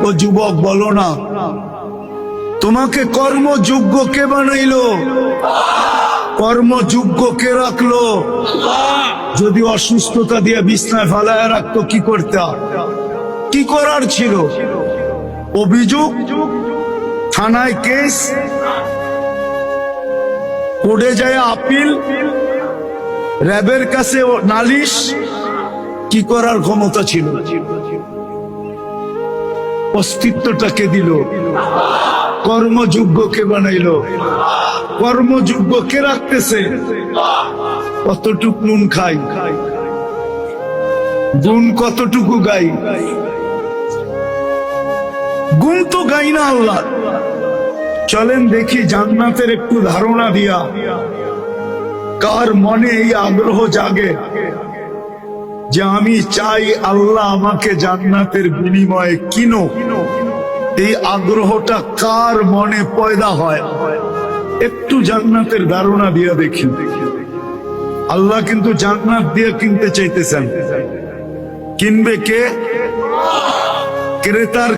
ও যুবক বলো না, তোমাকে কর্মযোগ্য কে বানাইলো? কর্মযোগ্য কে রাখলো? যদি অসুস্থতা দিয়ে বিছনায় ফেলায় রাখতো কি করতে? কি করার ছিল? অভিযোগ, থানায় কেস, কোর্টে যায় আপিল, র্যাবের কাছে নালিশ, কি করার ক্ষমতা ছিল? অস্তিত্বটাকে দিল। কর্মযোগ্যকে বানাইলো। কর্মযোগ্য কে রাখতেছে? কতটুক নুন খাই, গুণ কতটুকু গাই? গুণ তো গাই না আল্লাহ। চলেন দেখি জান্নাতের একটু ধারণা দিয়া কার মনে এই আগ্রহ জাগে যে আমি চাই আল্লাহ আমাকে জান্নাতের বিনিময়ে কিনো। এই আগ্রহটা কার মনে পয়দা হয়? একটু জান্নাতের ধারণা দিয়া দেখি। আল্লাহ কিন্তু জান্নাত দিয়ে কিনতে চাইতেছেন। কিনবে কে? ক্রেতার